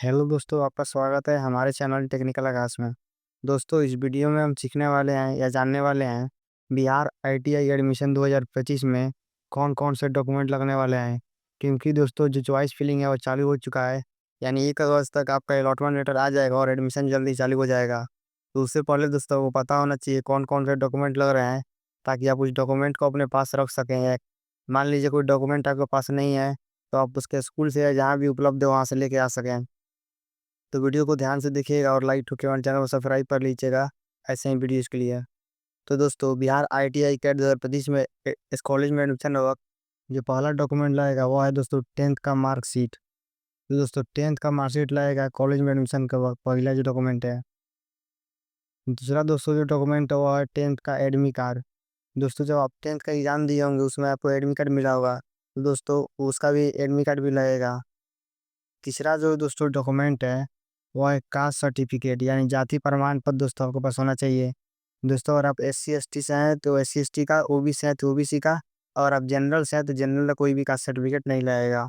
Hello दोस्तों, आपका स्वागत है हमारे चैनल टेक्निकल आकाश में। दोस्तों, इस वीडियो में हम सीखने वाले हैं या जानने वाले हैं बिहार आईटीआई एडमिशन 2025 में कौन-कौन से डॉक्यूमेंट लगने वाले हैं। क्योंकि दोस्तों जो चॉइस फिलिंग है वो चालू हो चुका है, यानी 1 अगस्त तक आपका अलॉटमेंट लेटर आ जाएगा और एडमिशन जल्दी चालू हो जाएगा। तो उससे पहले दोस्तों को पता होना चाहिए कौन-कौन से डॉक्यूमेंट लग रहे हैं, ताकि आप उस डॉक्यूमेंट को अपने पास रख सकें। या मान लीजिए कोई डॉक्यूमेंट आपके पास नहीं है, तो आप उसके स्कूल से या जहाँ भी उपलब्ध है वहाँ से लेके आ सकें। तो वीडियो को ध्यान से देखिएगा और लाइक ठोके और चैनल को सब्सक्राइब कर लीजिएगा ऐसे ही वीडियोज़ के लिए। तो दोस्तों, बिहार आईटीआई कैट 2025 में इस कॉलेज में एडमिशन होगा। जो पहला डॉक्यूमेंट लगेगा वो है दोस्तों 10th का मार्कशीट। तो दोस्तों 10th का मार्कशीट लगेगा कॉलेज में एडमिशन का वक्त, पहला जो डॉक्यूमेंट है। दूसरा दोस्तों जो डॉक्यूमेंट है वो है 10th का एडमिट कार्ड। दोस्तों जब आप 10th का एग्जाम दिए होंगे उसमें आपको एडमिट कार्ड मिला होगा, तो दोस्तों उसका भी एडमिट कार्ड भी लगेगा। तीसरा जो दोस्तों डॉक्यूमेंट है वो है कास्ट सर्टिफिकेट, यानी जाति प्रमाण पत्र दोस्तों आपके पास होना चाहिए। दोस्तों अगर आप एससी एसटी से हैं तो एससी एसटी का, ओबीसी हैं तो ओबीसी का, और आप जनरल से हैं तो जनरल का कोई भी कास्ट सर्टिफिकेट नहीं लगेगा।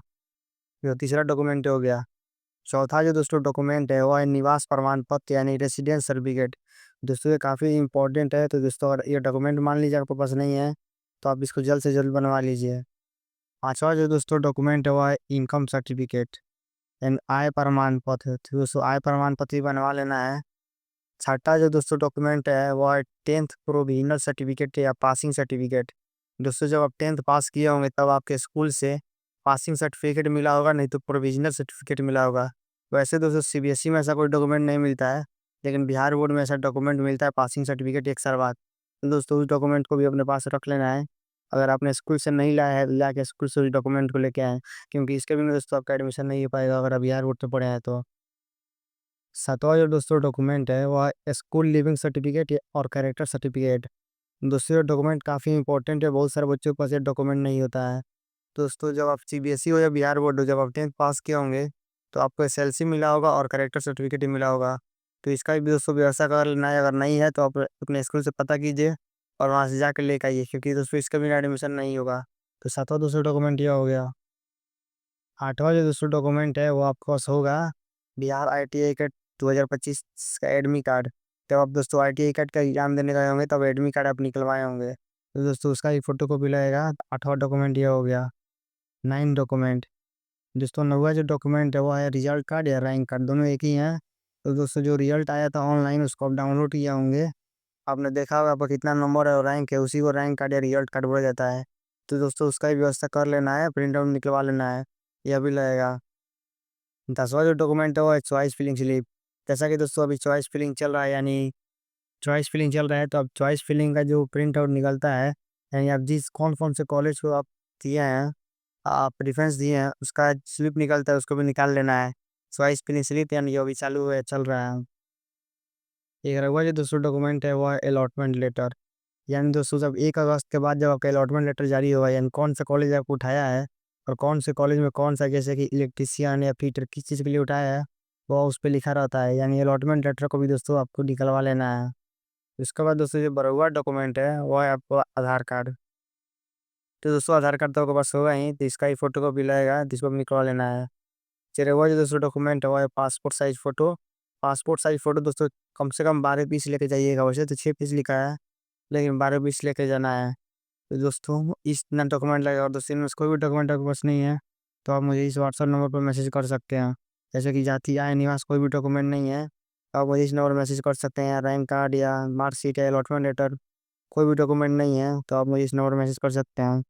जो तीसरा डॉक्यूमेंट हो गया। चौथा जो दोस्तों डॉक्यूमेंट है वो है निवास प्रमाण पत्र, यानी रेसिडेंस सर्टिफिकेट। दोस्तों ये काफ़ी इंपॉर्टेंट है, तो दोस्तों अगर ये डॉक्यूमेंट मान लीजिए आपके पास नहीं है तो आप इसको जल्द से जल्द बनवा लीजिए। पांचवा जो दोस्तों डॉक्यूमेंट है वो है इनकम सर्टिफिकेट, एंड आय प्रमाण पत्र। तो दोस्तों आय प्रमाण पत्र भी बनवा लेना है। छठा जो दोस्तों डॉक्यूमेंट है वो है 10th प्रोविजनल सर्टिफिकेट या पासिंग सर्टिफिकेट। दोस्तों जब आप 10th पास किए होंगे तब आपके स्कूल से पासिंग सर्टिफिकेट मिला होगा, नहीं तो प्रोविजनल सर्टिफिकेट मिला होगा। वैसे दोस्तों सीबीएसई में ऐसा कोई डॉक्यूमेंट नहीं मिलता है, लेकिन बिहार बोर्ड में ऐसा डॉक्यूमेंट मिलता है, पासिंग सर्टिफिकेट 1 साल बाद। तो दोस्तों उस डॉक्यूमेंट को भी अपने पास रख लेना है। अगर आपने स्कूल से नहीं लाया है, ला के स्कूल से उस डॉक्यूमेंट को लेके आए, क्योंकि इसके बिना दोस्तों आपका एडमिशन नहीं हो पाएगा अगर आप बिहार बोर्ड से पढ़े हैं तो। सातवां जो दोस्तों डॉक्यूमेंट है वो है स्कूल लिविंग सर्टिफिकेट और कैरेक्टर सर्टिफिकेट। दोस्तों ये डॉक्यूमेंट काफ़ी इंपॉर्टेंट है, बहुत सारे बच्चों के पास ये डॉक्यूमेंट नहीं होता है। दोस्तों जब आप सीबीएसई हो या बिहार बोर्ड हो, जब आप 10th पास किए होंगे तो आपको एसएलसी मिला होगा और कैरेक्टर सर्टिफिकेट भी मिला होगा। तो इसका भी दोस्तों व्यवस्था कर लेना है। अगर नहीं है तो आप अपने स्कूल से पता कीजिए और वहाँ से जाकर लेकर आइए, क्योंकि दोस्तों इसका बिना एडमिशन नहीं होगा। तो सातवां दोस्तों डॉक्यूमेंट ये हो गया। आठवां जो दोस्तों डॉक्यूमेंट है वो आपके पास होगा बिहार आईटीआई का 2025 का एडमिट कार्ड। जब आप दोस्तों आईटीआई कैट का एग्जाम देने गए होंगे तब एडमिट कार्ड आप निकलवाए होंगे, तो दोस्तों उसका एक फोटो कॉपी लगेगा। आठवां डॉक्यूमेंट ये हो गया। 9 डॉक्यूमेंट। दोस्तों 9वां जो डॉक्यूमेंट है वो है रिजल्ट कार्ड या रैंक कार्ड, दोनों एक ही हैं। तो दोस्तों जो रिजल्ट आया था ऑनलाइन उसको आप डाउनलोड किए होंगे। आपने देखा होगा आपका कितना नंबर है और रैंक है, उसी को रैंक कार्ड या रिजल्ट कार्ड बोला जाता है। तो दोस्तों उसका भी व्यवस्था कर लेना है, प्रिंट आउट निकलवा लेना है, यह भी लगेगा। 10वां जो डॉक्यूमेंट है वो है चॉइस फिलिंग स्लिप। जैसा कि दोस्तों अभी चॉइस फिलिंग चल रहा है, यानी चॉइस फिलिंग चल रहा है, तो अब चॉइस फिलिंग का जो प्रिंट आउट निकलता है, यानी आप जिस कौन-कौन से कॉलेज को आप दिए हैं, आप प्रेफ़रेंस दिए हैं, उसका स्लिप निकलता है, उसको भी निकाल लेना है। चॉइस फिलिंग स्लिप यानी जो अभी चालू है, चल रहा है। 11वां जो दूसरा डॉक्यूमेंट है वो है अलॉटमेंट लेटर। यानी दोस्तों जब 1 अगस्त के बाद जब आपका अलॉटमेंट लेटर जारी होगा, यानी कौन सा कॉलेज आपको उठाया है और कौन से कॉलेज में कौन सा, जैसे कि इलेक्ट्रीशियन या फिटर किस चीज़ के लिए उठाया है, वो उस पे लिखा रहता है। यानी अलॉटमेंट लेटर को भी दोस्तों आपको निकलवा लेना है। उसके बाद दोस्तों जो बरुआ डॉक्यूमेंट है वो है आपका आधार कार्ड। तो दोस्तों आधार कार्ड तो आपके पास होगा ही, तो इसका ही फ़ोटोकॉपी लगेगा, जिसको भी निकलवा लेना है। तेरहवां जो दोस्तों डॉक्यूमेंट है वो है passport size photo. Passport size photo दोस्तों कम से कम 12 पीस लेके जाइएगा, वैसे तो 6 पीस लिखा है, लेकिन 12 पीस लेके जाना है। तो दोस्तों इस इतना डॉक्यूमेंट लगेगा, और दोस्तों इनमें से कोई भी डॉक्यूमेंट आपके पास नहीं है तो आप मुझे इस व्हाट्सएप नंबर पर मैसेज कर सकते हैं। जैसे कि जाति, आय, निवास कोई भी डॉक्यूमेंट नहीं है तो आप मुझे इस नंबर पर मैसेज कर सकते हैं, या रैंक कार्ड या मार्कशीट या अलॉटमेंट लेटर कोई भी डॉक्यूमेंट नहीं है तो आप मुझे इस नंबर पर मैसेज कर सकते हैं।